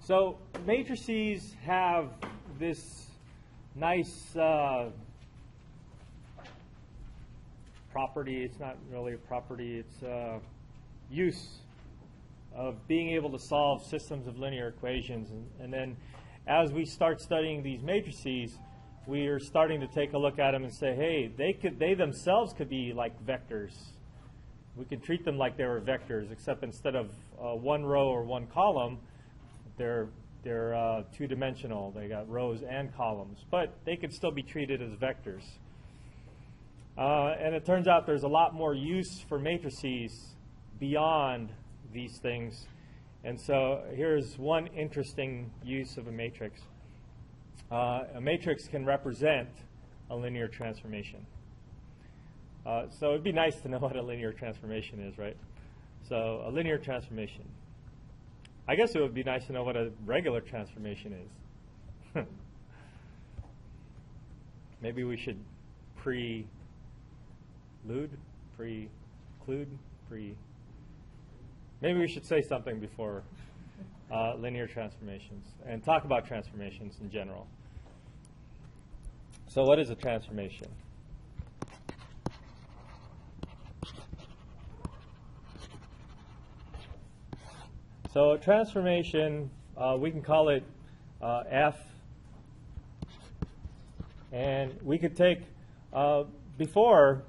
So matrices have this nice property. It's not really a property. It's use of being able to solve systems of linear equations. And then as we start studying these matrices, we are starting to take a look at them and say, hey, they themselves could be like vectors. We could treat them like they were vectors, except instead of one row or one column, they're two-dimensional. They got rows and columns, but they could still be treated as vectors. And it turns out there's a lot more use for matrices beyond these things. And so here's one interesting use of a matrix. A matrix can represent a linear transformation. So it'd be nice to know what a linear transformation is, right? So a linear transformation. I guess it would be nice to know what a regular transformation is. Maybe we should preclude. Maybe we should say something before linear transformations and talk about transformations in general. So what is a transformation? So a transformation, we can call it F. And we could take, before,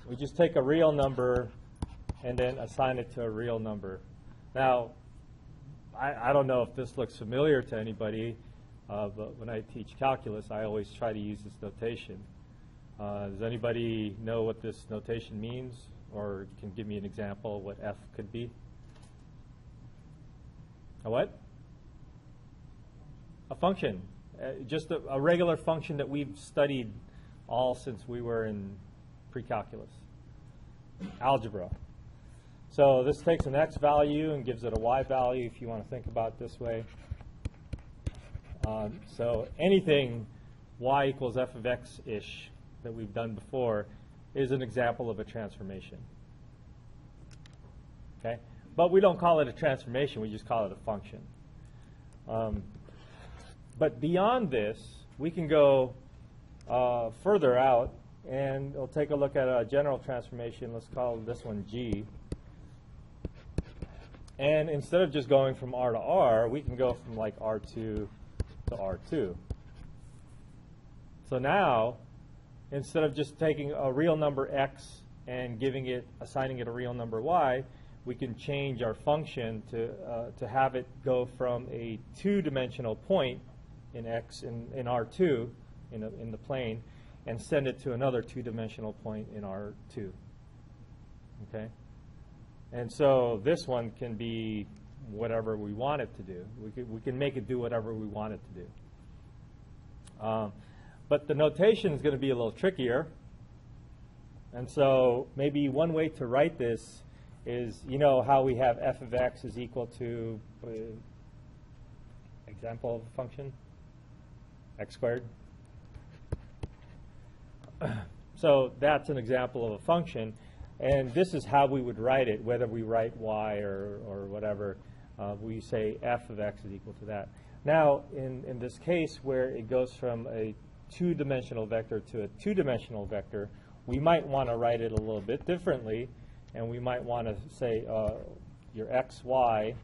we just take a real number and then assign it to a real number. Now, I don't know if this looks familiar to anybody, but when I teach calculus, I always try to use this notation. Does anybody know what this notation means, or can give me an example of what F could be? A what? A function. Just a regular function that we've studied all since we were in pre-calculus. Algebra. So this takes an x value and gives it a y value, if you want to think about it this way. So anything y equals f of x-ish that we've done before is an example of a transformation. Okay? But we don't call it a transformation, we just call it a function. But beyond this, we can go further out, and we'll take a look at a general transformation. Let's call this one G. And instead of just going from R to R, we can go from like R2 to R2. So now, instead of just taking a real number x and assigning it a real number y, we can change our function to have it go from a two-dimensional point in x in R2 in the plane and send it to another two-dimensional point in R2. Okay? And so this one can be whatever we want it to do. We can make it do whatever we want it to do. But the notation is going to be a little trickier. And so maybe one way to write this is, you know how we have f of x is equal to, example of a function, x squared. So that's an example of a function. And this is how we would write it, whether we write y or whatever. We say f of x is equal to that. Now, in this case where it goes from a two-dimensional vector to a two-dimensional vector, we might want to write it a little bit differently. And we might want to say your x, y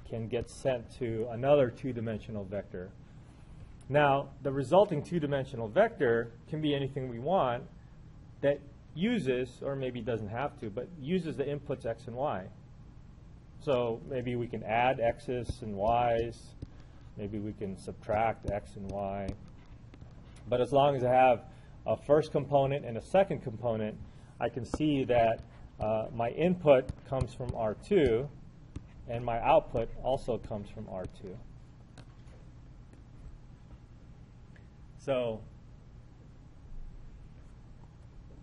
can get sent to another two-dimensional vector. Now, the resulting two-dimensional vector can be anything we want that uses, or maybe doesn't have to, but uses the inputs x and y. So maybe we can add x's and y's. Maybe we can subtract x and y. But as long as I have a first component and a second component, I can see that my input comes from R2, and my output also comes from R2. So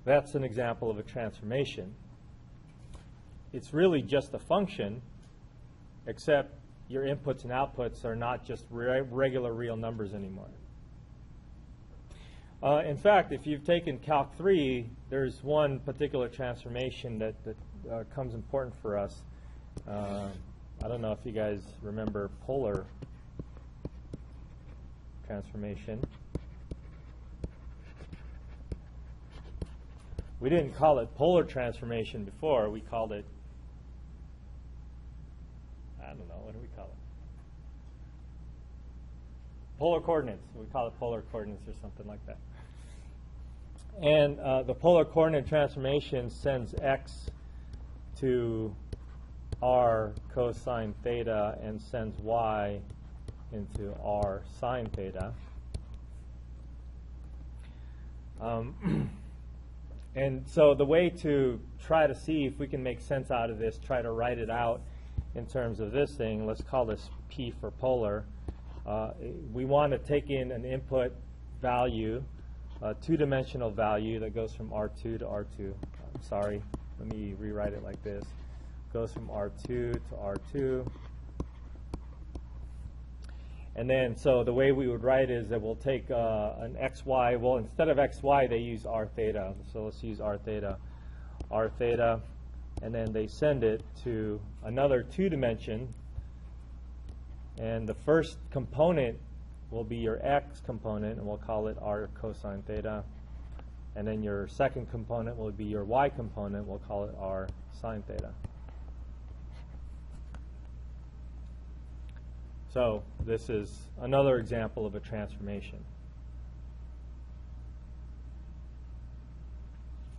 that's an example of a transformation. It's really just a function, except your inputs and outputs are not just regular real numbers anymore. In fact, if you've taken Calc 3, there's one particular transformation that comes important for us. I don't know if you guys remember polar transformation. We didn't call it polar transformation before. We called it, I don't know, what do we call it? Polar coordinates. We call it polar coordinates or something like that. And the polar coordinate transformation sends x to r cosine theta and sends y into r sine theta. And so the way to try to see if we can make sense out of this, try to write it out in terms of this thing, let's call this P for polar. We want to take in an input value, a two-dimensional value that goes from R2 to R2. I'm sorry, let me rewrite it like this. Goes from R2 to R2. And then, so the way we would write is that we'll take an xy. Well, instead of xy, they use r theta. So let's use r theta. And then they send it to another two-dimension. And the first component will be your x component, and we'll call it r cosine theta. And then your second component will be your y component. We'll call it r sine theta. So this is another example of a transformation.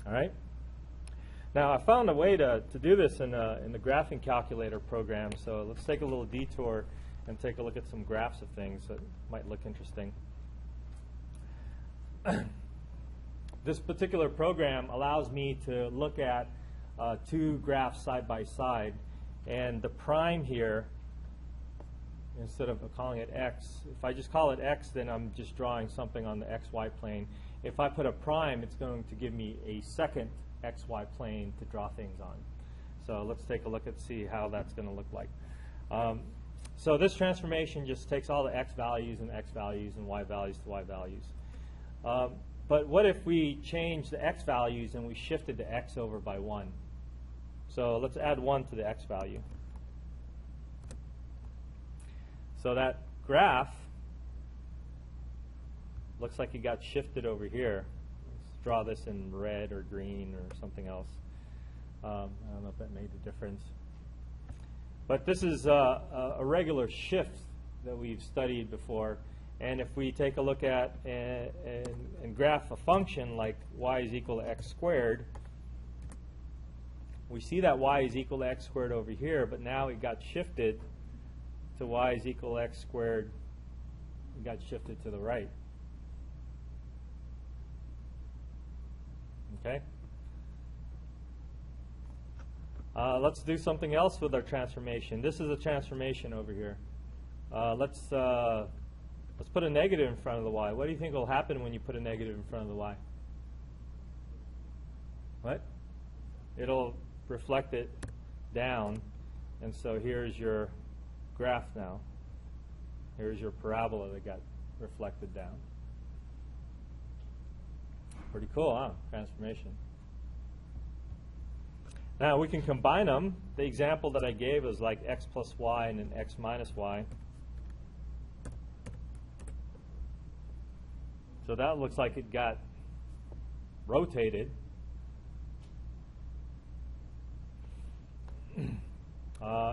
All right? Now, I found a way to do this in the graphing calculator program, so let's take a little detour and take a look at some graphs of things that might look interesting. This particular program allows me to look at two graphs side by side, and the prime here, instead of calling it x, if I just call it x, then I'm just drawing something on the xy plane. If I put a prime, it's going to give me a second xy plane to draw things on. So let's take a look and see how that's going to look like. So this transformation just takes all the x values and y values to y values. But what if we change the x values and we shifted the x over by 1? So let's add 1 to the x value. So that graph looks like it got shifted over here. Let's draw this in red or green or something else. I don't know if that made a difference. But this is a regular shift that we've studied before. And if we take a look at and graph a function like y is equal to x squared, we see that y is equal to x squared over here, but now it got shifted to y is equal to x squared. It got shifted to the right. Okay? Let's do something else with our transformation. This is a transformation over here. Let's put a negative in front of the y. What do you think will happen when you put a negative in front of the y? What? It'll reflect it down. And so here's your graph now. Here's your parabola that got reflected down. Pretty cool, huh? Transformation. Now we can combine them. The example that I gave was like x plus y and then x minus y. So that looks like it got rotated.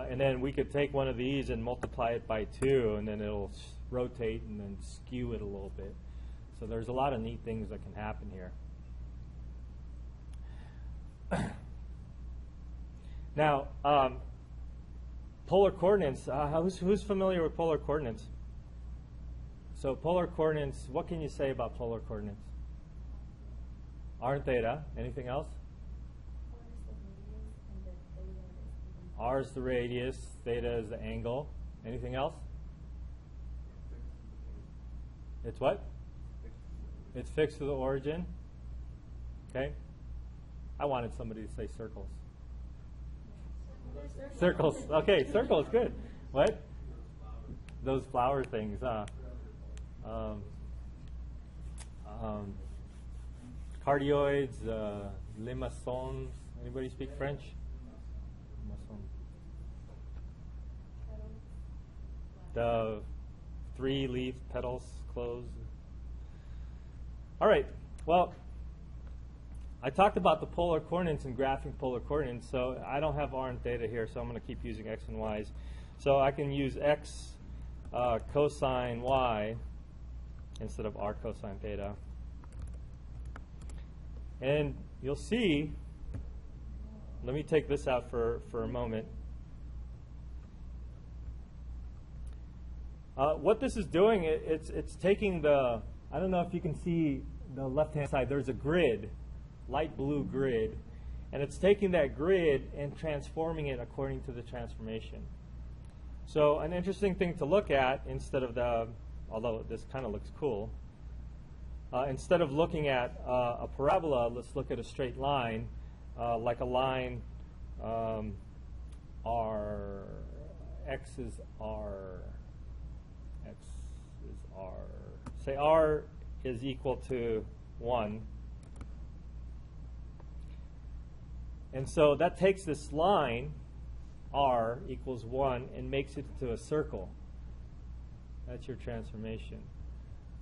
And then we could take one of these and multiply it by 2, and then it'll rotate and then skew it a little bit. So there's a lot of neat things that can happen here. Now, polar coordinates, who's familiar with polar coordinates? So polar coordinates, what can you say about polar coordinates? R and theta. Anything else? R is the radius, theta is the angle. Anything else? It's what? It's fixed to the origin. Okay. I wanted somebody to say circles. Circles. Okay, circles, good. What? Those flower things. Cardioids, limaçons. Anybody speak French? The 3-leaf petals closed. All right, well, I talked about the polar coordinates and graphing polar coordinates, so I don't have r and theta here, so I'm going to keep using x and y's. So I can use x cosine y instead of r cosine theta. And you'll see, let me take this out for a moment. What this is doing, it's taking the, I don't know if you can see the left-hand side, there's a grid, light blue grid, and it's taking that grid and transforming it according to the transformation. So an interesting thing to look at, instead of the, although this kind of looks cool, instead of looking at a parabola, let's look at a straight line, like a line r, x is r, x is r. Say r is equal to 1. And so that takes this line, r equals 1, and makes it into a circle. That's your transformation.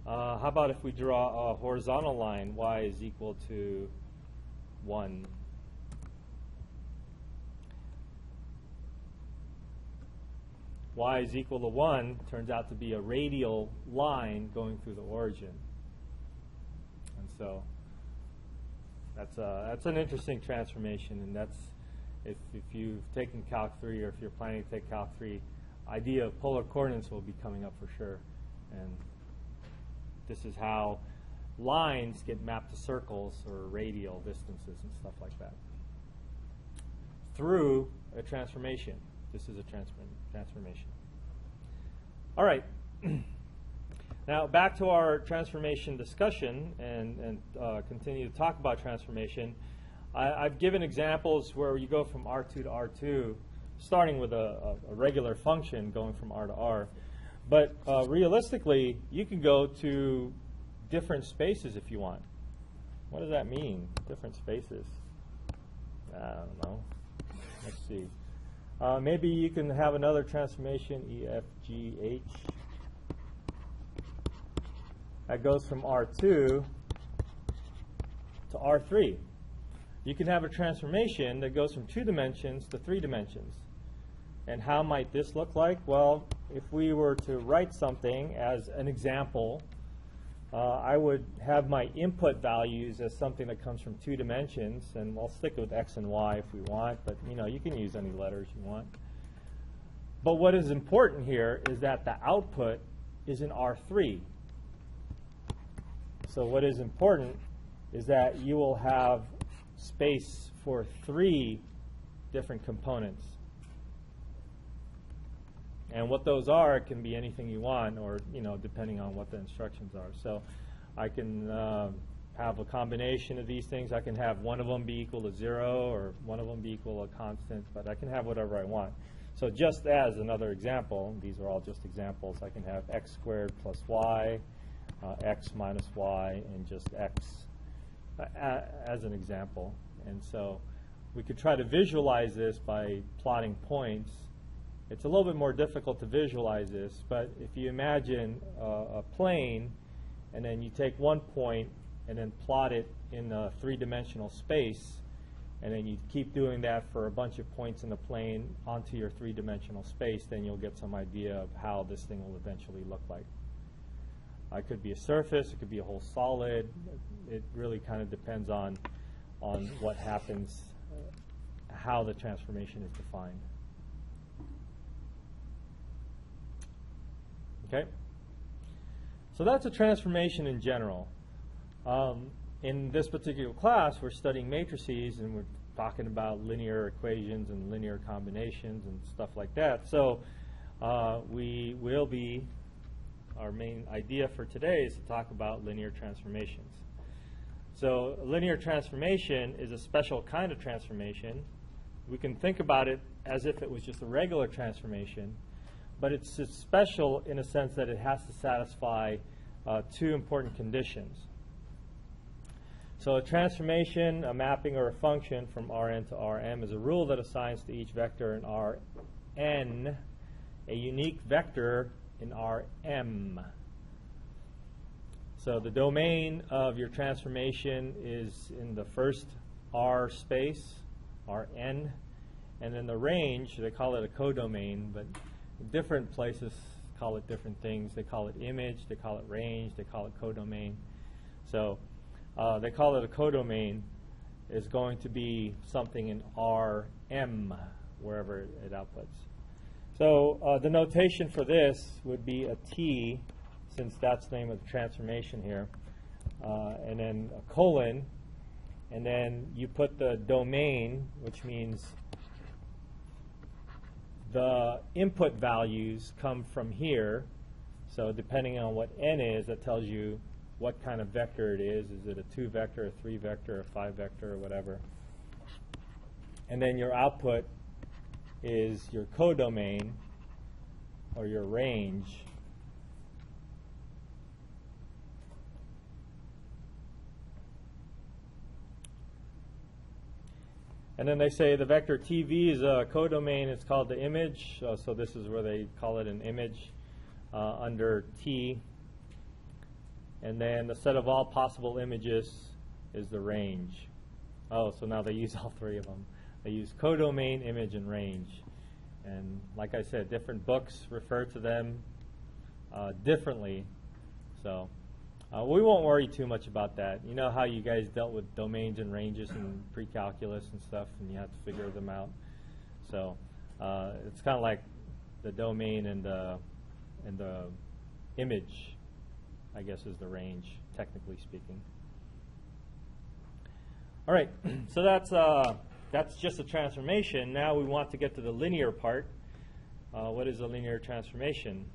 How about if we draw a horizontal line, y is equal to 1. Y is equal to 1 turns out to be a radial line going through the origin. And so that's an interesting transformation, and that's, if you've taken Calc 3 or if you're planning to take Calc 3, idea of polar coordinates will be coming up for sure. And this is how lines get mapped to circles or radial distances and stuff like that through a transformation. This is a transformation. All right. Now back to our transformation discussion and continue to talk about transformation. I've given examples where you go from R2 to R2, starting with a regular function going from R to R. But realistically, you can go to different spaces if you want. What does that mean, different spaces? I don't know. Let's see. Maybe you can have another transformation, E, F, G, H. That goes from R2 to R3. You can have a transformation that goes from 2 dimensions to 3 dimensions. And how might this look like? Well, if we were to write something as an example, I would have my input values as something that comes from 2 dimensions, and I'll stick with x and y if we want, but you can use any letters you want. But what is important here is that the output is in R3. So what is important is that you will have space for 3 different components. And what those are, it can be anything you want, or depending on what the instructions are. So I can have a combination of these things. I can have one of them be equal to 0, or one of them be equal to a constant, but I can have whatever I want. So just as another example, these are all just examples, I can have x squared plus y, x minus y, and just x as an example. And so we could try to visualize this by plotting points. It's a little bit more difficult to visualize this, but if you imagine a plane, and then you take one point and then plot it in a 3-dimensional space, and then you keep doing that for a bunch of points in the plane onto your 3-dimensional space, then you'll get some idea of how this thing will eventually look like. It could be a surface, it could be a whole solid. It really kind of depends on what happens, how the transformation is defined. Okay? So that's a transformation in general. In this particular class, we're studying matrices, and we're talking about linear equations and linear combinations and stuff like that. So we will be, our main idea for today is to talk about linear transformations. So a linear transformation is a special kind of transformation. We can think about it as if it was just a regular transformation, but it's special in a sense that it has to satisfy 2 important conditions. So a transformation, a mapping, or a function from Rn to Rm is a rule that assigns to each vector in Rn a unique vector in Rm. So the domain of your transformation is in the first R space, Rn, and then the range, they call it a codomain, but different places call it different things. They call it image, they call it range, they call it codomain. So they call it a codomain is going to be something in Rm, wherever it outputs. So the notation for this would be a T, since that's the name of the transformation here, and then a colon, and then you put the domain, which means the input values come from here. So depending on what n is, that tells you what kind of vector it is. Is it a 2 vector, a 3 vector, a 5 vector, or whatever? And then your output is your codomain, or your range. And then they say the vector TV is a codomain. It's called the image. So this is where they call it an image under T. And then the set of all possible images is the range. Oh, so now they use all three of them. They use codomain, image, and range. And like I said, different books refer to them differently. So we won't worry too much about that. You know how you guys dealt with domains and ranges in pre-calculus and stuff, and you have to figure them out. So it's kind of like the domain and the image, I guess, is the range, technically speaking. All right, so that's just a transformation. Now we want to get to the linear part. What is a linear transformation?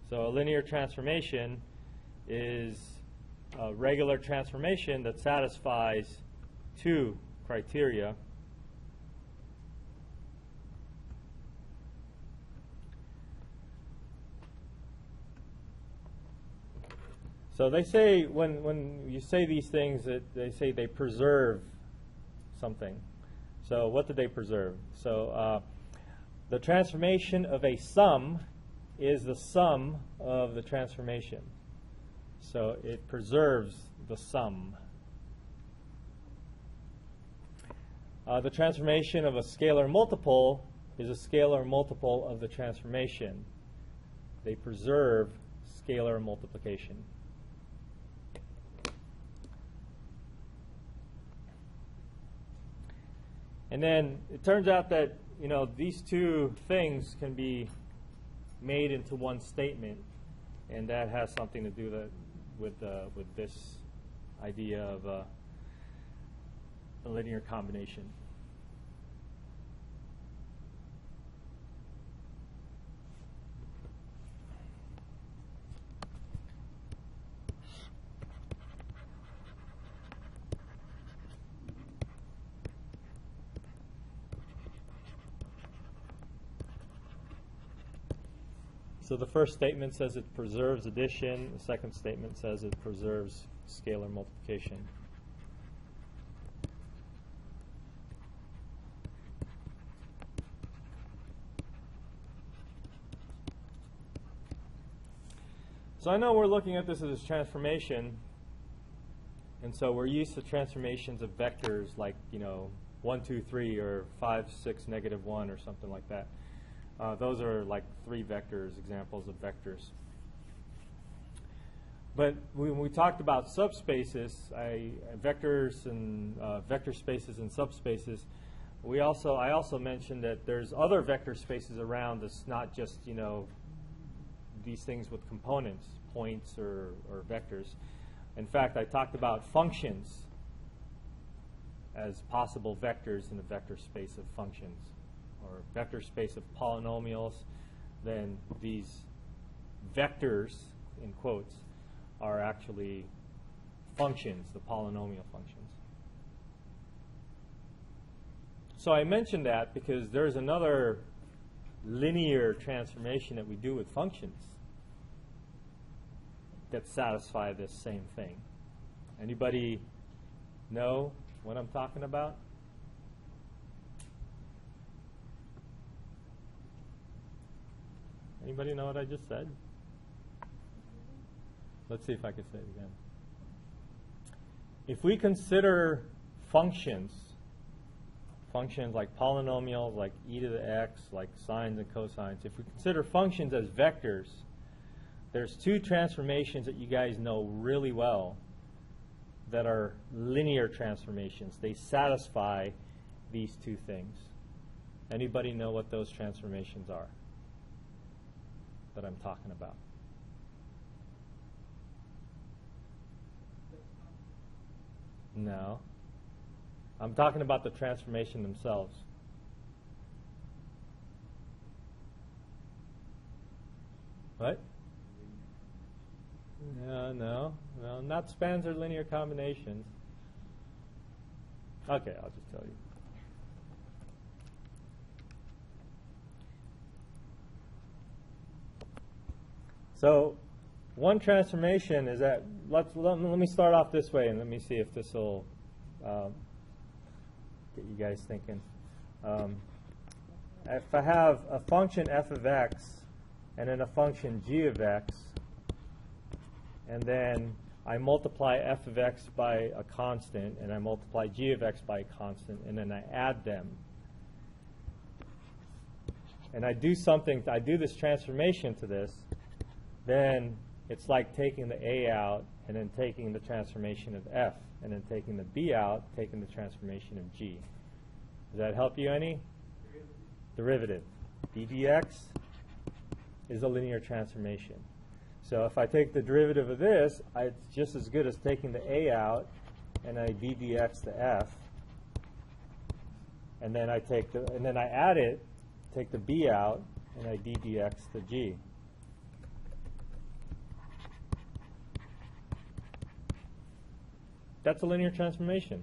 So a linear transformation is a regular transformation that satisfies two criteria. So they say, when you say these things, that they say they preserve something. So what did they preserve? So the transformation of a sum is the sum of the transformation. So it preserves the sum. The transformation of a scalar multiple is a scalar multiple of the transformation. They preserve scalar multiplication. And then it turns out that, you know, these two things can be made into one statement, and that has something to do with this idea of a linear combination. So the first statement says it preserves addition. The second statement says it preserves scalar multiplication. So I know we're looking at this as a transformation, and so we're used to transformations of vectors like, you know, 1, 2, 3, or 5, 6, -1, or something like that. Those are like 3 vectors, examples of vectors. But when we talked about subspaces, vectors and vector spaces and subspaces, I also mentioned that there's other vector spaces around. It's not just, you know, these things with components, points or vectors. In fact, I talked about functions as possible vectors in a vector space of functions, or vector space of polynomials. Then these vectors, in quotes, are actually functions, the polynomial functions. So I mentioned that because there's another linear transformation that we do with functions that satisfy this same thing. Anybody know what I'm talking about? Anybody know what I just said? Let's see if I can say it again. If we consider functions like polynomials, like e to the x, like sines and cosines, if we consider functions as vectors, there's two transformations that you guys know really well that are linear transformations. They satisfy these two things. Anybody know what those transformations are that I'm talking about? No. I'm talking about the transformation themselves. What? No, not spans or linear combinations. Okay, I'll just tell you. So, one transformation is that, let me start off this way and let me see if this will get you guys thinking. If I have a function f of x and then a function g of x, and then I multiply f of x by a constant and I multiply g of x by a constant, and then I add them, and I do this transformation to this, then it's like taking the a out and then taking the transformation of f, and then taking the b out, taking the transformation of g. Does that help you any? Derivative. d dx is a linear transformation. So if I take the derivative of this, it's just as good as taking the a out and I d dx to f, and then I add it, take the b out, and I d dx to g. That's a linear transformation.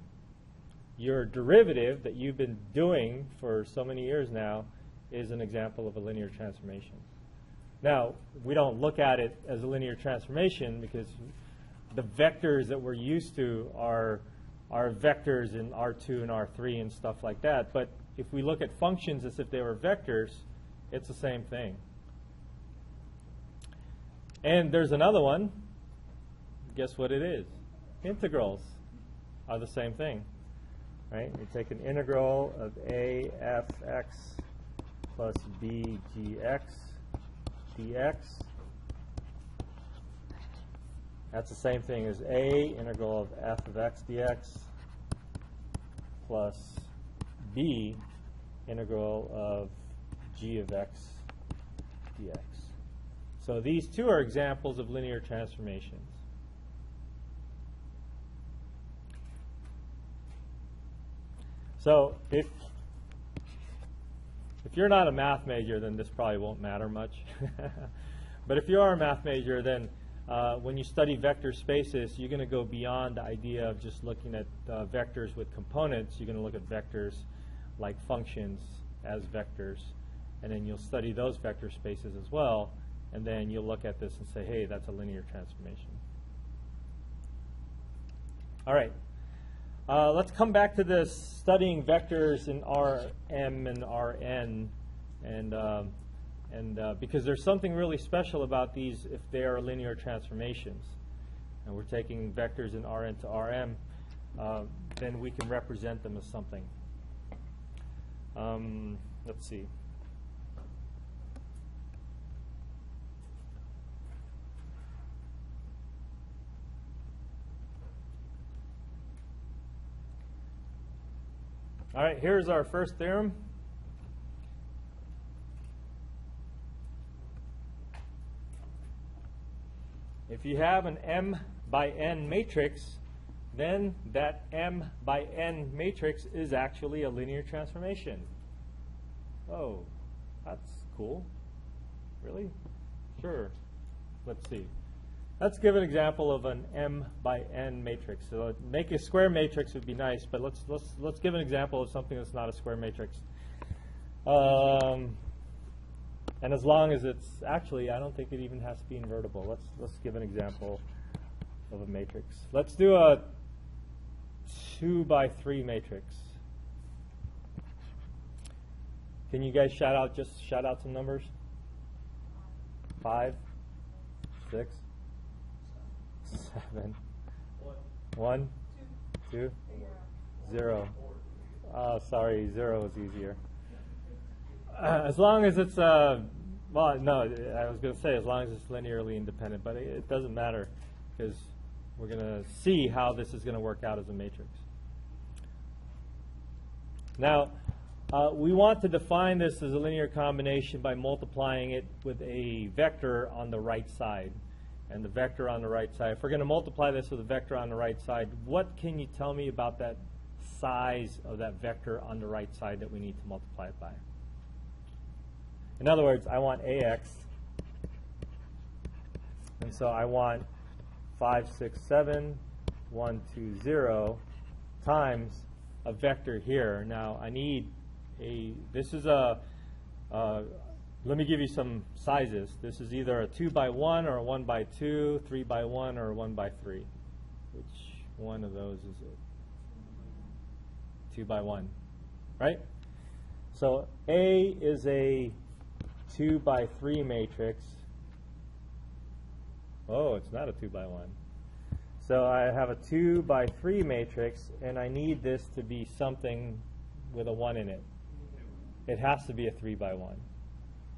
Your derivative that you've been doing for so many years now is an example of a linear transformation. Now, we don't look at it as a linear transformation because the vectors that we're used to are vectors in R2 and R3 and stuff like that. But if we look at functions as if they were vectors, it's the same thing. And there's another one. Guess what it is? Integrals are the same thing, right? You take an integral of a f x plus b g x dx. That's the same thing as a integral of f of x dx plus b integral of g of x dx. So these two are examples of linear transformations. So if you're not a math major, then this probably won't matter much. But if you are a math major, then when you study vector spaces, you're going to go beyond the idea of just looking at vectors with components. You're going to look at vectors like functions as vectors, and then you'll study those vector spaces as well, and then you'll look at this and say, hey, that's a linear transformation. All right. Let's come back to this studying vectors in Rm and Rn, and because there's something really special about these if they are linear transformations, and we're taking vectors in Rn to Rm, then we can represent them as something. Let's see. All right, here's our first theorem. If you have an m by n matrix, then that m by n matrix is actually a linear transformation. Oh, that's cool. Really? Sure. Let's see. Let's give an example of an m by n matrix. So make a square matrix would be nice, but let's give an example of something that's not a square matrix. And as long as it's actually, I don't think it even has to be invertible. Let's give an example of a matrix. Let's do a 2 by 3 matrix. Can you guys shout out some numbers? 5, 6, 7, 1, 2, 0. Oh, sorry, 0 is easier. As long as it's, well, no, I was going to say as long as it's linearly independent, but it doesn't matter because we're going to see how this is going to work out as a matrix. Now, we want to define this as a linear combination by multiplying it with a vector on the right side. And the vector on the right side, if we're going to multiply this with a vector on the right side, what can you tell me about that size of that vector on the right side that we need to multiply it by? In other words, I want AX, and so I want 5, 6, 7, 1, 2, 0 times a vector here. Now, I need this is a, let me give you some sizes. This is either a 2 by 1 or a 1 by 2, 3 by 1 or a 1 by 3. Which one of those is it? 2 by 1, right? So A is a 2 by 3 matrix. Oh, it's not a 2 by 1. So I have a 2 by 3 matrix, and I need this to be something with a 1 in it. It has to be a 3 by 1,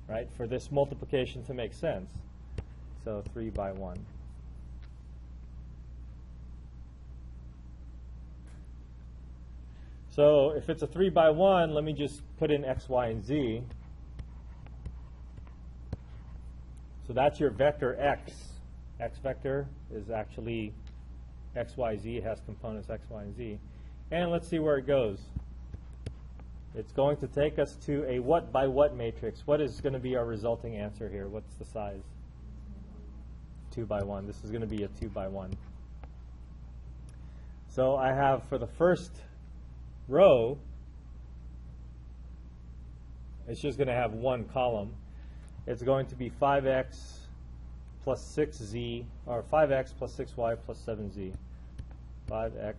right, for this multiplication to make sense. So 3 by 1. So if it's a 3 by 1, let me just put in x, y, and z. So that's your vector x. X vector is actually x, y, z. It has components x, y, and z. And let's see where it goes. It's going to take us to a what by what matrix. What is going to be our resulting answer here? What's the size? 2 by 1. This is going to be a 2 by 1. So I have for the first row, it's just going to have one column. It's going to be 5x plus 6z, or 5x plus 6y plus 7z. 5x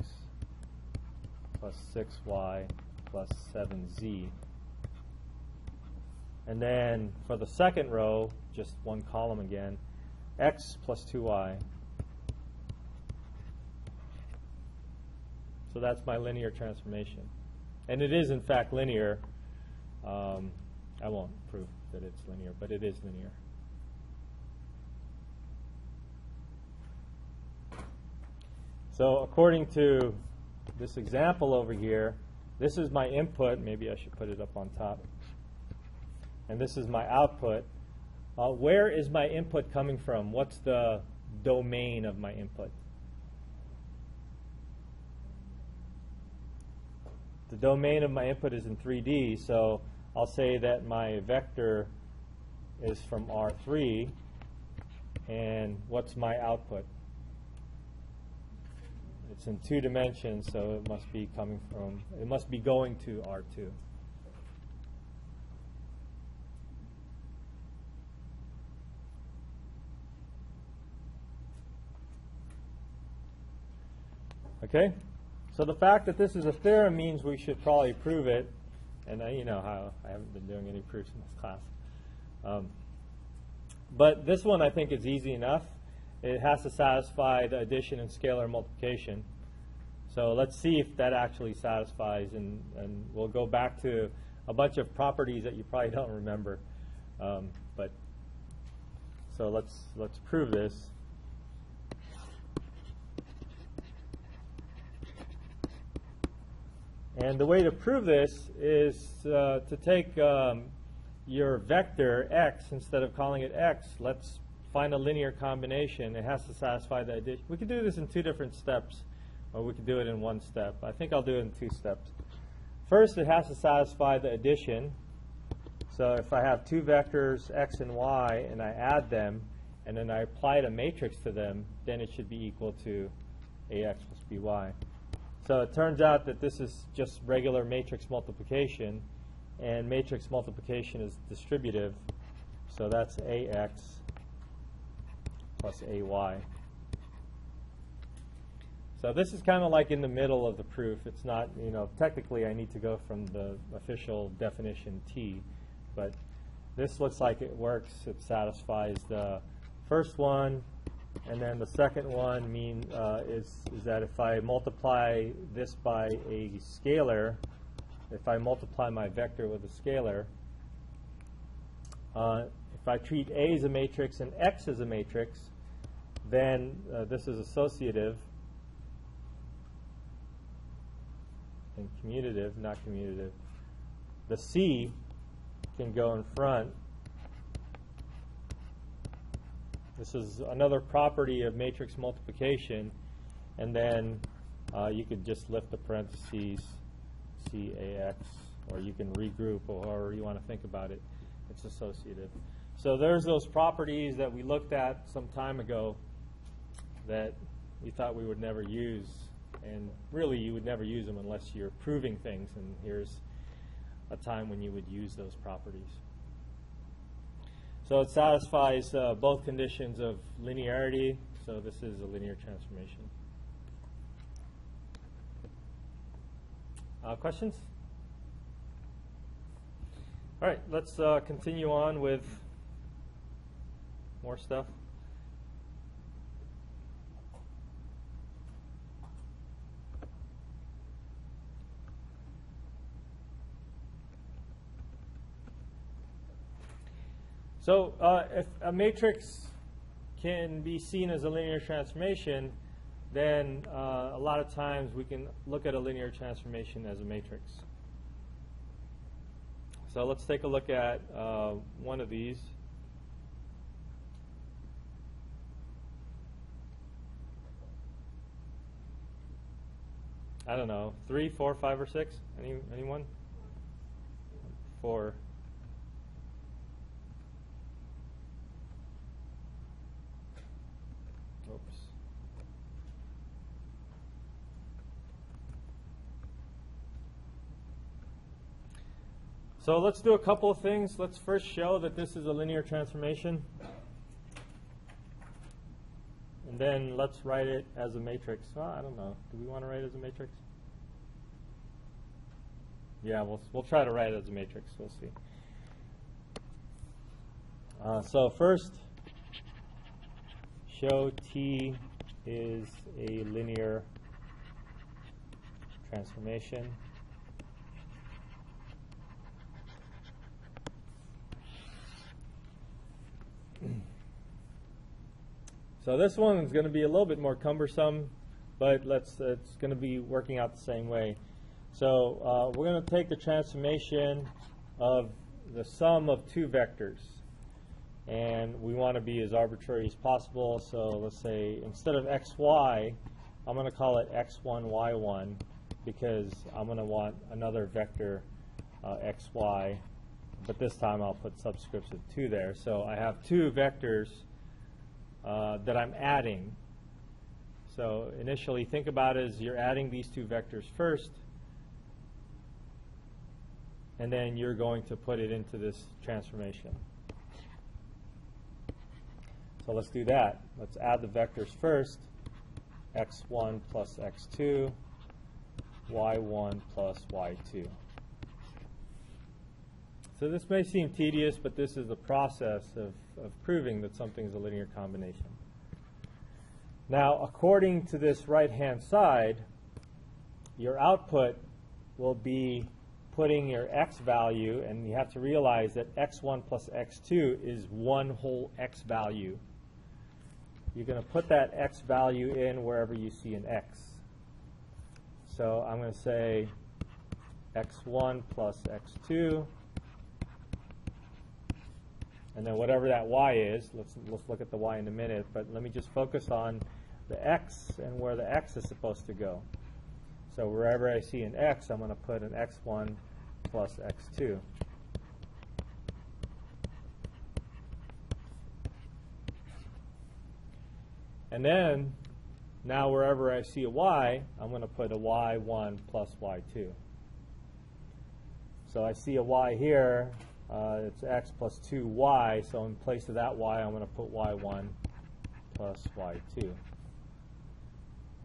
plus 6y plus 7z. And then for the second row, just one column again, x plus 2y. So that's my linear transformation. And it is, in fact, linear. I won't prove that it's linear, but it is linear. So according to this example over here, this is my input. Maybe I should put it up on top. And this is my output. Where is my input coming from? What's the domain of my input? The domain of my input is in 3D, so I'll say that my vector is from R3, and what's my output? It's in 2 dimensions, so it must be coming from, it must be going to R2. Okay? So the fact that this is a theorem means we should probably prove it. And you know how I haven't been doing any proofs in this class. But this one I think is easy enough. It has to satisfy the addition and scalar multiplication. So let's see if that actually satisfies. And we'll go back to a bunch of properties that you probably don't remember. But so let's prove this. And the way to prove this is to take your vector x, instead of calling it x, let's find a linear combination. It has to satisfy the addition. We could do this in 2 different steps, or we could do it in 1 step. I think I'll do it in 2 steps. First, it has to satisfy the addition. So if I have 2 vectors, x and y, and I add them, and then I applied a matrix to them, then it should be equal to ax plus by. So it turns out that this is just regular matrix multiplication, and matrix multiplication is distributive. So that's ax plus ay. So this is kind of like in the middle of the proof. It's not, you know, technically I need to go from the official definition T, but this looks like it works. It satisfies the first one, and then the second one is that if I multiply this by a scalar, if I multiply my vector with a scalar, if I treat A as a matrix and X as a matrix, then this is associative and commutative, not commutative. The C can go in front. This is another property of matrix multiplication, and then you could just lift the parentheses, CAX, or you can regroup, or however you want to think about it. It's associative. So there's those properties that we looked at some time ago that we thought we would never use, and really you would never use them unless you're proving things, and here's a time when you would use those properties. So it satisfies both conditions of linearity, so this is a linear transformation. Questions? All right, let's continue on with more stuff. So if a matrix can be seen as a linear transformation, then a lot of times we can look at a linear transformation as a matrix. So let's take a look at one of these. I don't know, 3, 4, 5, or 6? Anyone? 4. Oops. So let's do a couple of things. Let's first show that this is a linear transformation. And then let's write it as a matrix. Well, I don't know. Do we want to write it as a matrix? Yeah, we'll try to write it as a matrix. We'll see. So first, show T is a linear transformation. So this one is going to be a little bit more cumbersome, but it's going to be working out the same way. So we're going to take the transformation of the sum of two vectors, and we want to be as arbitrary as possible. So let's say instead of xy, I'm going to call it x1, y1, because I'm going to want another vector xy, but this time I'll put subscripts of 2 there. So I have two vectors that I'm adding. So initially, think about it as you're adding these two vectors first, and then you're going to put it into this transformation. So let's do that. Let's add the vectors first. x1 plus x2, y1 plus y2. So this may seem tedious, but this is the process of proving that something is a linear combination. Now, according to this right-hand side, your output will be putting your x value, and you have to realize that x1 plus x2 is one whole x value. You're going to put that x value in wherever you see an x. So I'm going to say x1 plus x2. And then whatever that y is, let's look at the y in a minute, but let me just focus on the x and where the x is supposed to go. So wherever I see an x, I'm going to put an x1 plus x2. And then, now wherever I see a y, I'm going to put a y1 plus y2. So I see a y here. It's x plus 2y, so in place of that y, I'm going to put y1 plus y2.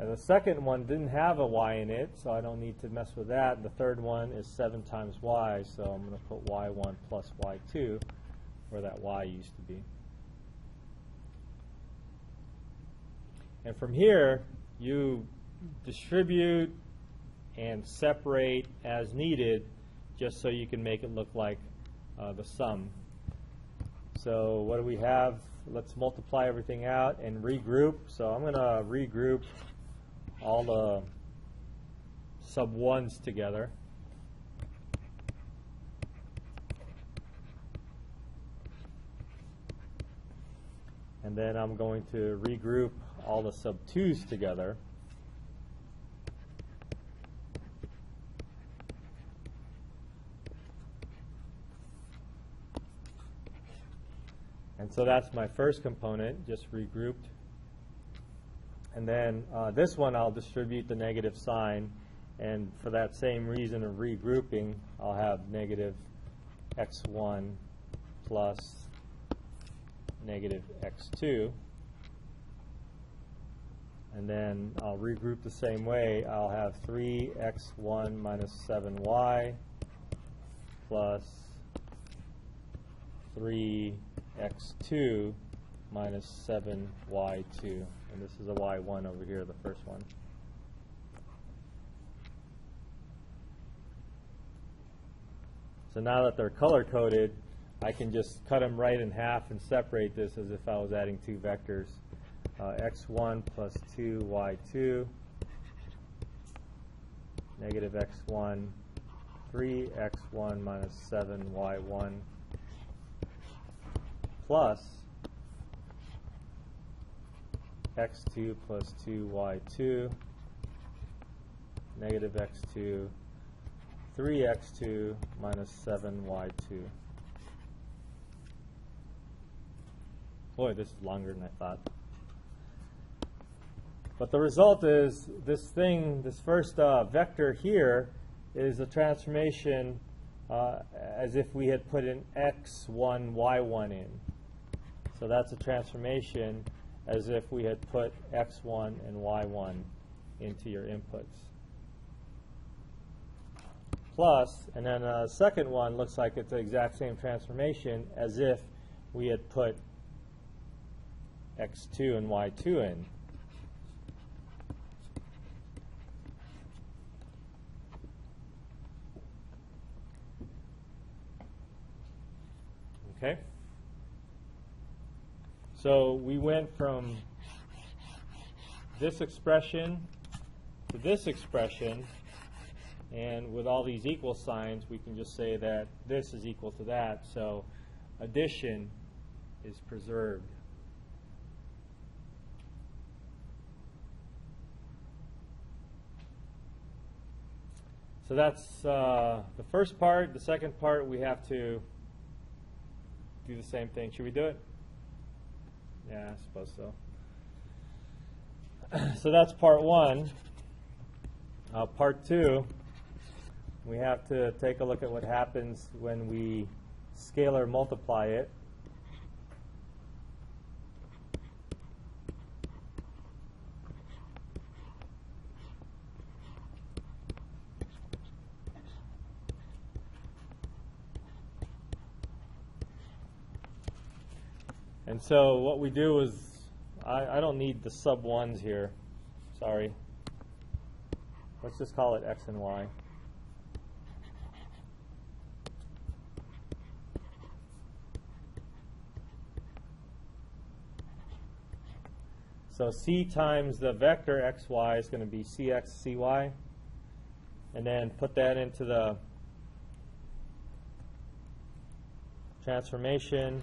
And the second one didn't have a y in it, so I don't need to mess with that. The third one is 7 times y, so I'm going to put y1 plus y2. where that y used to be. And from here, you distribute and separate as needed, just so you can make it look like the sum. So what do we have? Let's multiply everything out and regroup. So I'm going to regroup all the sub 1s together. And then I'm going to regroup all the sub 2s together. And so that's my first component, just regrouped. And then this one I'll distribute the negative sign. And for that same reason of regrouping, I'll have negative x1 plus negative x2. And then I'll regroup the same way. I'll have 3x1 minus 7y plus 3x2 minus 7y2. And this is a y1 over here, the first one. So now that they're color-coded, I can just cut them right in half and separate this as if I was adding two vectors. X1 plus 2y2, negative x1, 3x1 minus 7y1, plus x2 plus 2y2, negative x2, 3x2 minus 7y2. Boy, this is longer than I thought. But the result is this thing, this first vector here is a transformation as if we had put an x1, y1 in. So that's a transformation as if we had put x1 and y1 into your inputs. Plus, and then a second one looks like it's the exact same transformation as if we had put x2 and y2 in. Okay? So we went from this expression to this expression, and with all these equal signs, we can just say that this is equal to that. So addition is preserved. So that's the first part. The second part, we have to do the same thing. Should we do it? Yeah, I suppose so. So that's part one. Part two, we have to take a look at what happens when we scalar multiply it. And so what we do is, I don't need the sub ones here. Sorry. Let's just call it x and y. So c times the vector xy is going to be cx, cy. And then put that into the transformation.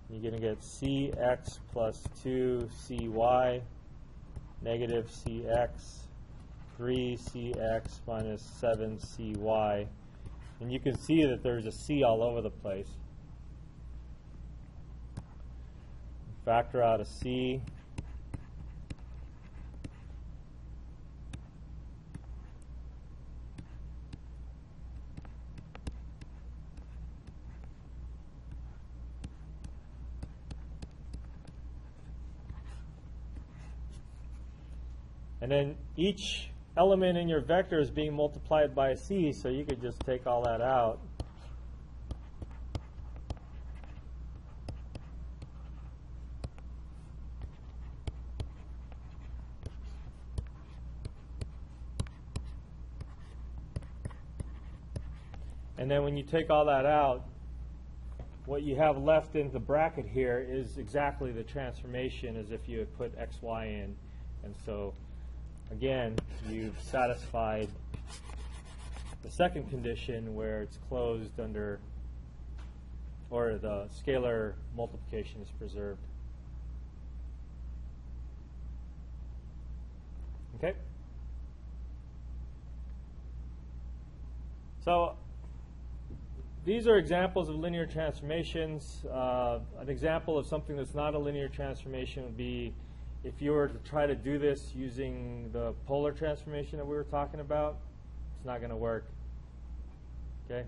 You're going to get cx plus 2cy, negative cx, 3cx minus 7cy. And you can see that there's a c all over the place. Factor out a c. And then each element in your vector is being multiplied by a c, so you could just take all that out. And then when you take all that out, what you have left in the bracket here is exactly the transformation as if you had put xy in. And so, again, you've satisfied the second condition where it's closed under, or the scalar multiplication is preserved. Okay? So these are examples of linear transformations. An example of something that's not a linear transformation would be if you were to try to do this using the polar transformation that we were talking about. It's not going to work. Okay?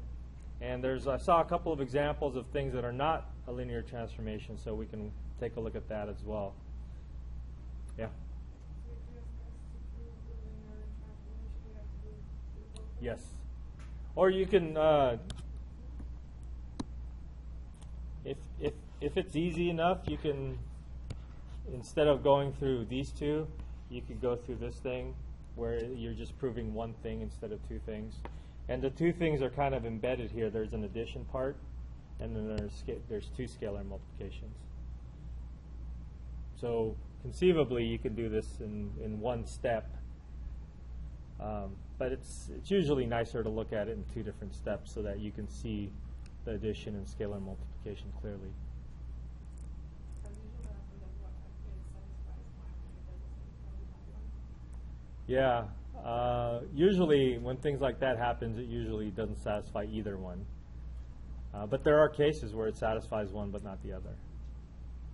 And I saw a couple of examples of things that are not a linear transformation, so we can take a look at that as well. Yeah? Yes. Or you can, if it's easy enough, you can, instead of going through these two, you could go through this thing where you're just proving one thing instead of two things. And the two things are kind of embedded here. There's an addition part, and then there's two scalar multiplications. So conceivably, you can do this in one step. But it's usually nicer to look at it in two different steps so that you can see the addition and scalar multiplication clearly. Yeah. Usually when things like that happens, it usually doesn't satisfy either one. But there are cases where it satisfies one but not the other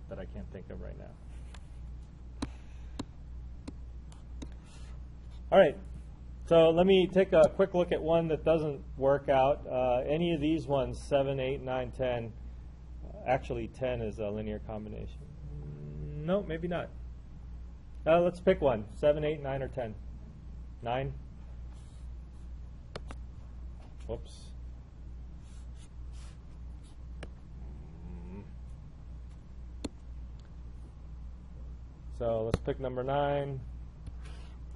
that I can't think of right now. All right. So let me take a quick look at one that doesn't work out. Any of these ones, 7, 8, 9, 10. Actually, 10 is a linear combination. No, maybe not. Let's pick one. 7, 8, 9, or 10. 9. Whoops. So let's pick number 9.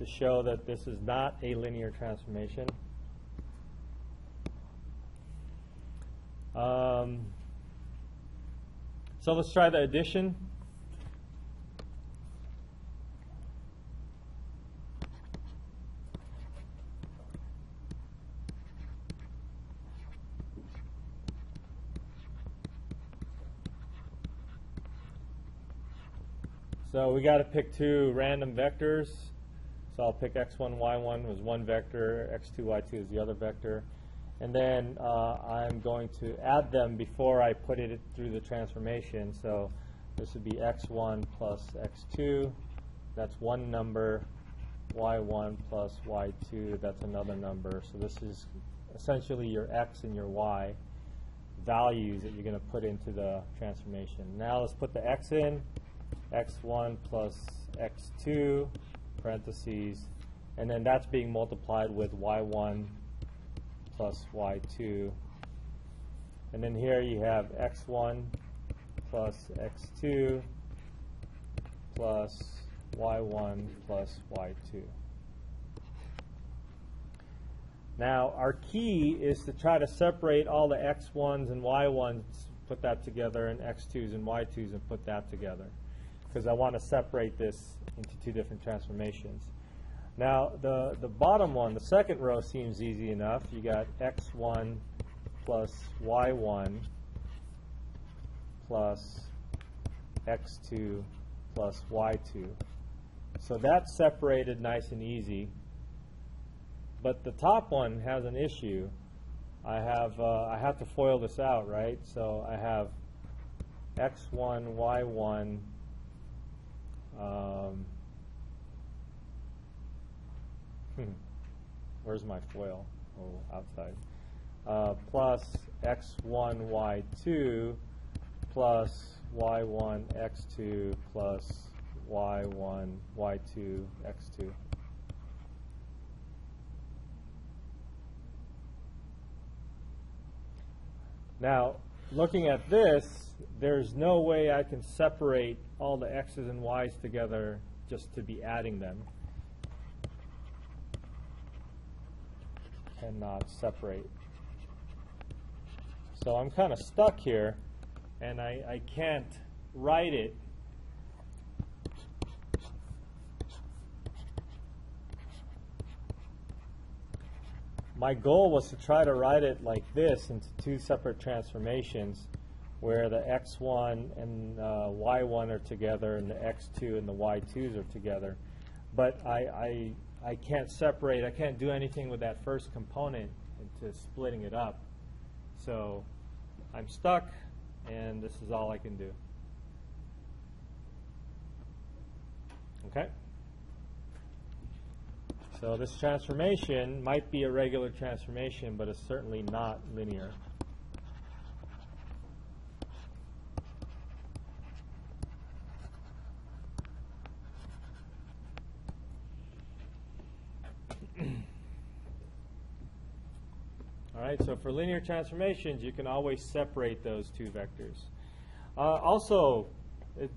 To show that this is not a linear transformation. So let's try the addition. So we got to pick two random vectors. So I'll pick x1, y1 was one vector, x2, y2 is the other vector. And then I'm going to add them before I put it through the transformation. So this would be x1 plus x2. That's one number. Y1 plus y2, that's another number. So this is essentially your x and your y values that you're going to put into the transformation. Now let's put the x in. x1 plus x2. Parentheses, and then that's being multiplied with y1 plus y2. And then here you have x1 plus x2 plus y1 plus y2. Now our key is to try to separate all the x1s and y1s, put that together, and x2s and y2s and put that together, because I want to separate this into two different transformations. Now, the bottom one, the second row, seems easy enough. You got x1 plus y1 plus x2 plus y2. So that's separated nice and easy. But the top one has an issue. I have to FOIL this out, right? So I have x1, y1, where's my FOIL? Oh, outside. Plus x1, y2 plus y1, x2 plus y1, y2, x2. Now, looking at this, there's no way I can separate all the x's and y's together just to be adding them. And not separate. So I'm kind of stuck here, and I can't write it. My goal was to try to write it like this into two separate transformations, where the x1 and y1 are together, and the x2 and the y2s are together. But I can't separate, I can't do anything with that first component into splitting it up. So I'm stuck, and this is all I can do. Okay? So this transformation might be a regular transformation, but it's certainly not linear. All right, so for linear transformations, you can always separate those two vectors. Also,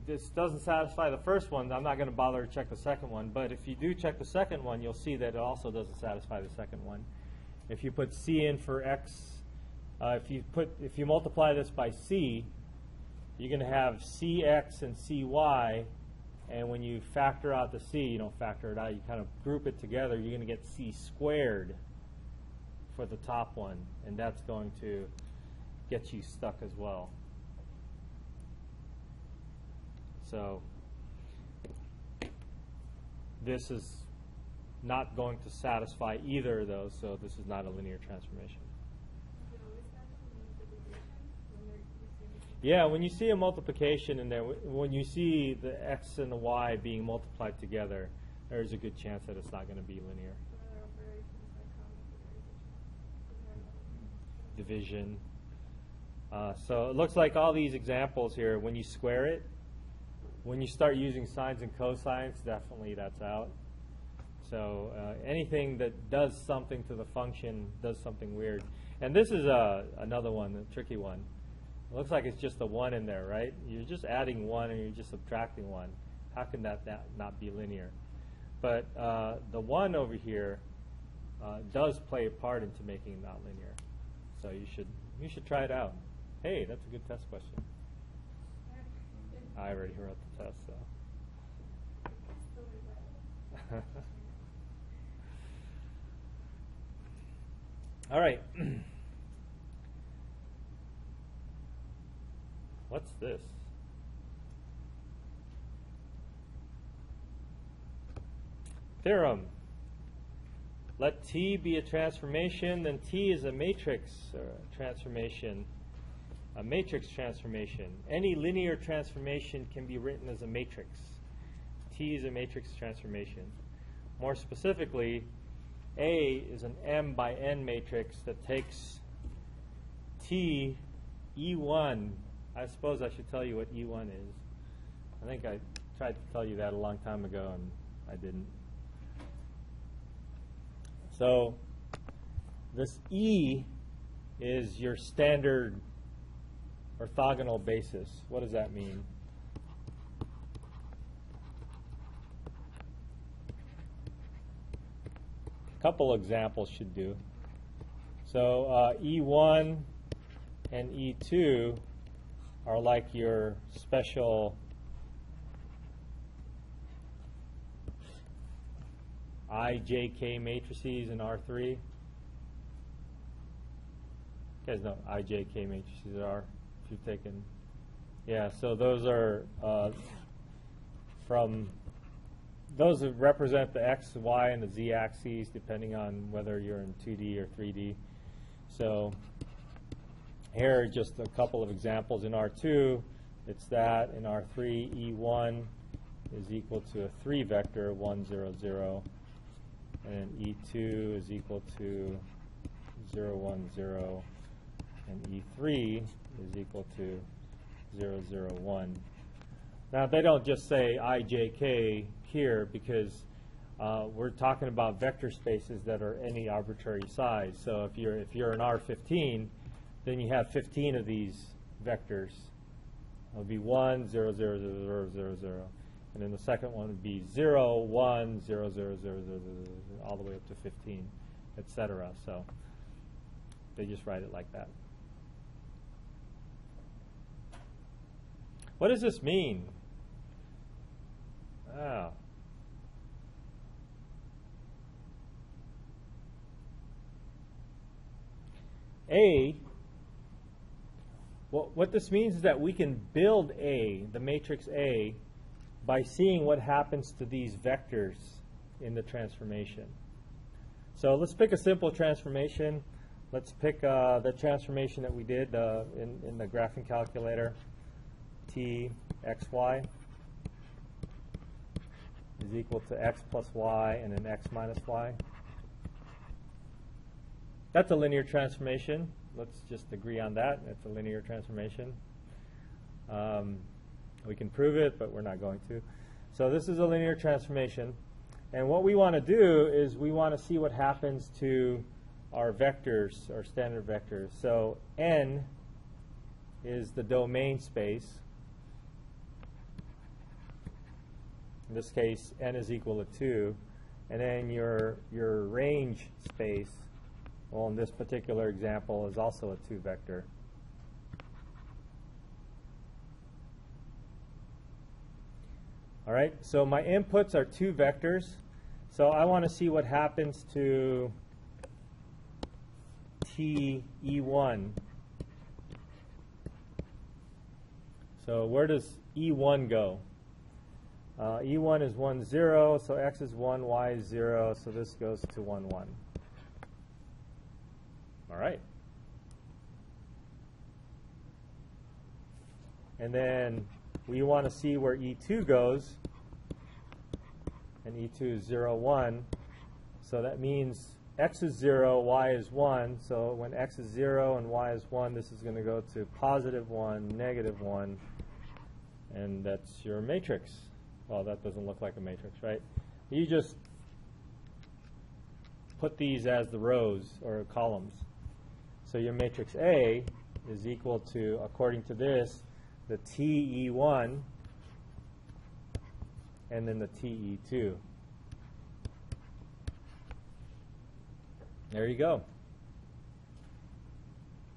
this doesn't satisfy the first one. I'm not going to bother to check the second one, but if you do check the second one, you'll see that it also doesn't satisfy the second one. If you put c in for x, if you multiply this by c, you're going to have cx and cy, and when you factor out the c, you don't factor it out, you kind of group it together, you're going to get c squared for the top one, and that's going to get you stuck as well. So this is not going to satisfy either of those, so this is not a linear transformation. Yeah, when you see a multiplication in there, when you see the x and the y being multiplied together, there's a good chance that it's not going to be linear. Division. So it looks like all these examples here, when you square it, when you start using sines and cosines, definitely that's out. So anything that does something to the function does something weird. And this is another one, a tricky one. It looks like it's just a 1 in there, right? You're just adding 1 and you're just subtracting 1. How can that not be linear? But the 1 over here does play a part into making it not linear. So you should try it out. Hey, that's a good test question. I already wrote the test, so. All right. What's this? Theorem. Let T be a transformation, then T is a matrix transformation. A matrix transformation. Any linear transformation can be written as a matrix. T is a matrix transformation. More specifically, A is an m by n matrix that takes T, E1. I suppose I should tell you what E1 is. I think I tried to tell you that a long time ago, and I didn't. So this E is your standard orthogonal basis. What does that mean? A couple examples should do. So E1 and E2 are like your special IJK matrices in R3. You guys know IJK matrices are, if you've taken. Yeah, so those are those represent the x, y, and the z axes, depending on whether you're in 2D or 3D. So here are just a couple of examples. In R2, it's that. In R3, E1 is equal to a 3 vector, 1, 0, 0. And E2 is equal to 0, 1, 0. And E3 is equal to 0, 0, 1. Now, they don't just say IJK here because we're talking about vector spaces that are any arbitrary size. So if you're in R15, then you have 15 of these vectors. It would be 1, 0, 0, 0, 0, 0, 0. And then the second one would be 0, 1, 0, 0, 0, 0, 0, 0, all the way up to 15, etc. So they just write it like that. What does this mean? Ah. What this means is that we can build the matrix A, by seeing what happens to these vectors in the transformation. So let's pick a simple transformation. Let's pick the transformation that we did in the graphing calculator. T xy is equal to x plus y and then x minus y. That's a linear transformation. Let's just agree on that. It's a linear transformation. We can prove it, but we're not going to. So this is a linear transformation. And what we want to do is we want to see what happens to our vectors, our standard vectors. So n is the domain space. In this case, n is equal to 2. And then your range space, well, in this particular example, is also a 2 vector. All right, so my inputs are 2 vectors. So I want to see what happens to TE1. So where does E1 go? E1 is 1, 0, so x is 1, y is 0, so this goes to 1, 1. All right. And then we want to see where E2 goes, and E2 is 0, 1. So that means x is 0, y is 1. So when x is 0 and y is 1, this is going to go to positive 1, negative 1, and that's your matrix. Well, that doesn't look like a matrix, right? You just put these as the rows or columns. So your matrix A is equal to, according to this, the TE1 and then the TE2. There you go.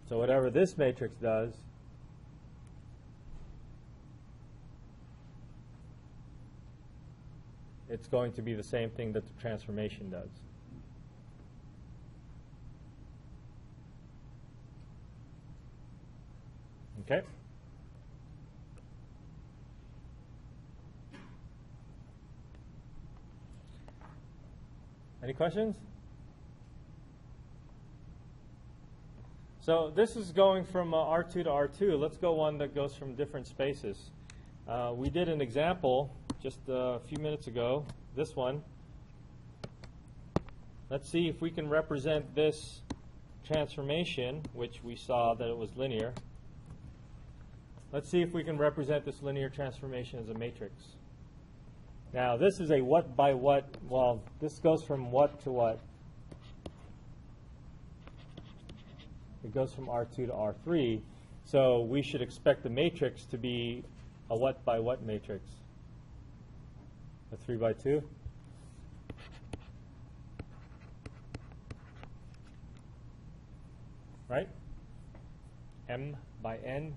So whatever this matrix does, it's going to be the same thing that the transformation does. Okay? Any questions? So this is going from R2 to R2. Let's go one that goes from different spaces. We did an example just a few minutes ago, this one. Let's see if we can represent this transformation, which we saw that it was linear. Let's see if we can represent this linear transformation as a matrix. Now, this is a what by what. Well, this goes from what to what? It goes from R2 to R3. So we should expect the matrix to be a what by what matrix? A 3 by 2? Right? M by N?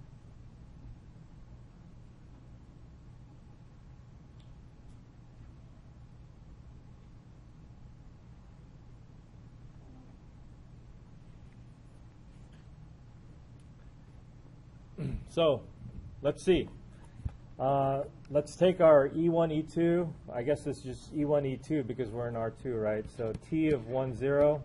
So let's see. Let's take our E1, E2. I guess this is just E1, E2 because we're in R2, right? So T of 1, 0.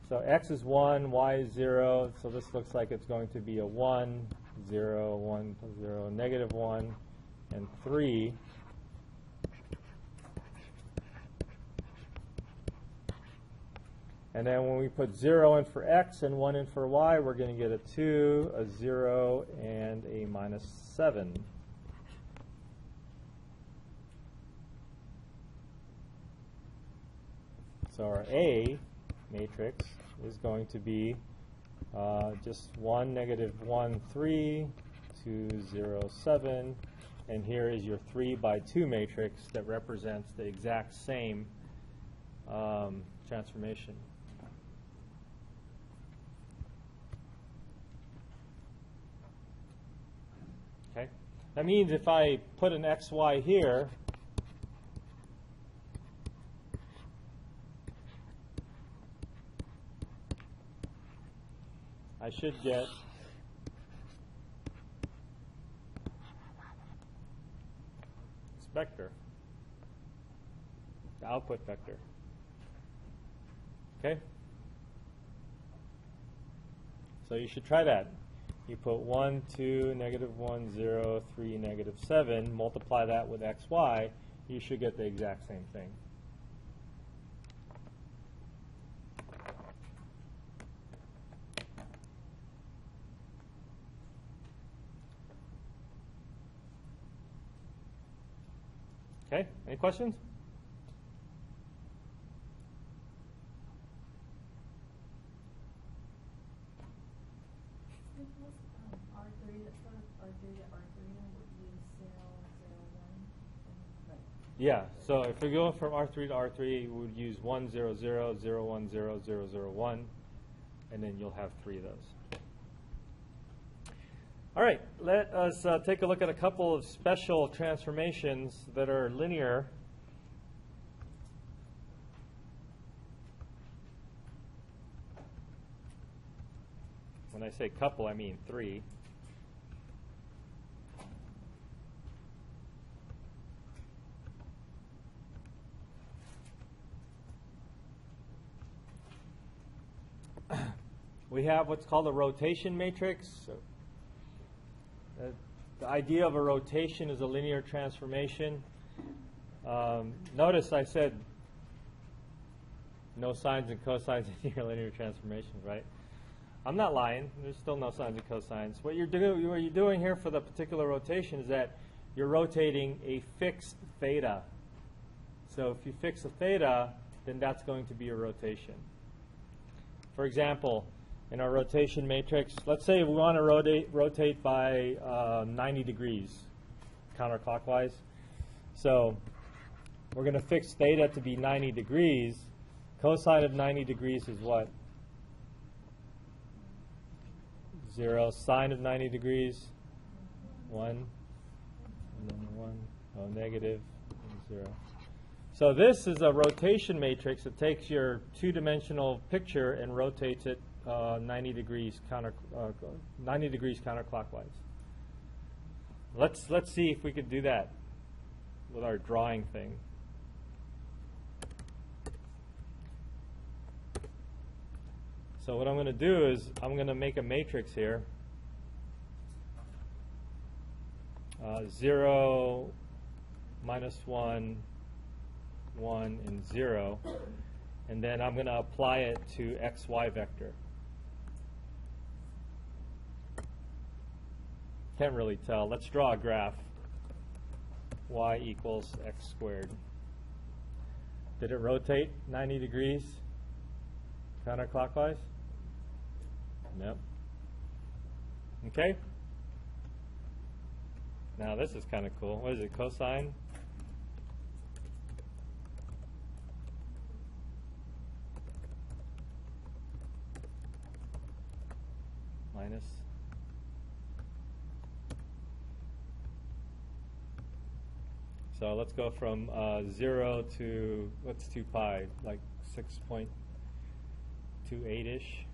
So x is 1, y is 0. So this looks like it's going to be a 1, 0, 1, 0, negative 1, and 3. And then when we put 0 in for x and 1 in for y, we're going to get a 2, a 0, and a minus 7. So our A matrix is going to be just 1, negative 1, 3, 2, 0, 7. And here is your 3 by 2 matrix that represents the exact same transformation. Okay? That means if I put an xy here, I should get this vector, the output vector. Okay? So you should try that. You put 1, 2, negative 1, 0, 3, negative 7, multiply that with xy, you should get the exact same thing. Okay, any questions? Yeah, so if we're going from R3 to R3, we would use 1, 0, 0, 0, 1, 0, 0, 0, 1, and then you'll have 3 of those. All right, let us take a look at a couple of special transformations that are linear. When I say couple, I mean 3. We have what's called a rotation matrix. The idea of a rotation is a linear transformation. Notice I said no sines and cosines in your linear transformations, right? I'm not lying. There's still no sines and cosines. What you're doing here for the particular rotation is that you're rotating a fixed theta. So if you fix a theta, then that's going to be a rotation. For example, in our rotation matrix, let's say we want to rotate by 90 degrees counterclockwise. So we're going to fix theta to be 90 degrees. Cosine of 90 degrees is what? 0. Sine of 90 degrees? 1. And then 1. Oh, negative. And 0. So this is a rotation matrix that takes your two-dimensional picture and rotates it 90 degrees counterclockwise. Let's see if we could do that with our drawing thing. So what I'm going to do is I'm going to make a matrix here. 0, minus 1, 1, and 0. And then I'm going to apply it to xy vector. Can't really tell. Let's draw a graph. Y equals x squared. Did it rotate 90 degrees counterclockwise? Nope. Okay. Now this is kind of cool. What is it, cosine? Minus. So let's go from 0 to, what's 2 pi? Like 6.28-ish.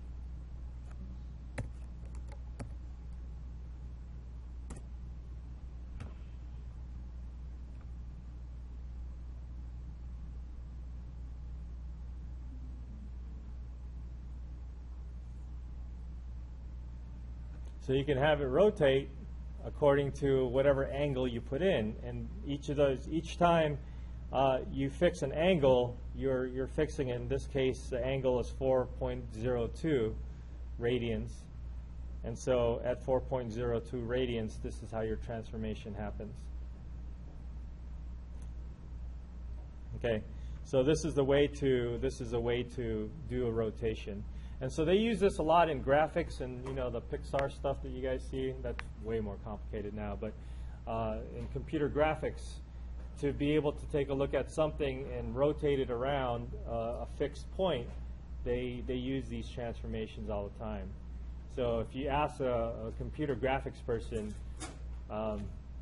So you can have it rotate according to whatever angle you put in, and each time you fix an angle, you're fixing, in this case, the angle is 4.02 radians, and so at 4.02 radians, this is how your transformation happens. Okay, so this is a way to do a rotation. And so they use this a lot in graphics and, you know, the Pixar stuff that you guys see. That's way more complicated now. But in computer graphics, to be able to take a look at something and rotate it around a fixed point, they use these transformations all the time. So if you ask a computer graphics person,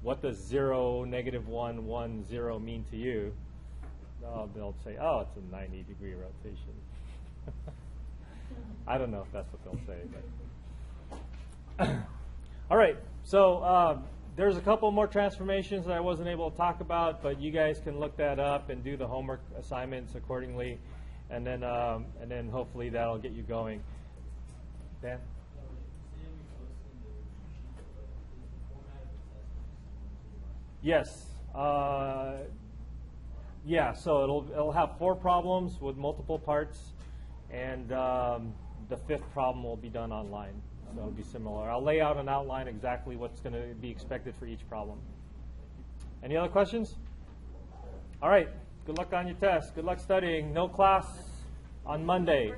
what does 0, -1, 1, 0 mean to you? They'll say, oh, it's a 90-degree rotation. I don't know if that's what they'll say. But all right, so there's a couple more transformations that I wasn't able to talk about, but you guys can look that up and do the homework assignments accordingly, and then hopefully that'll get you going. Dan? Yes. Yeah, so it'll have 4 problems with multiple parts, and the 5th problem will be done online. So it'll be similar. I'll lay out an outline exactly what's going to be expected for each problem. Any other questions? All right. Good luck on your test. Good luck studying. No class on Monday,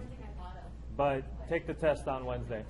but take the test on Wednesday.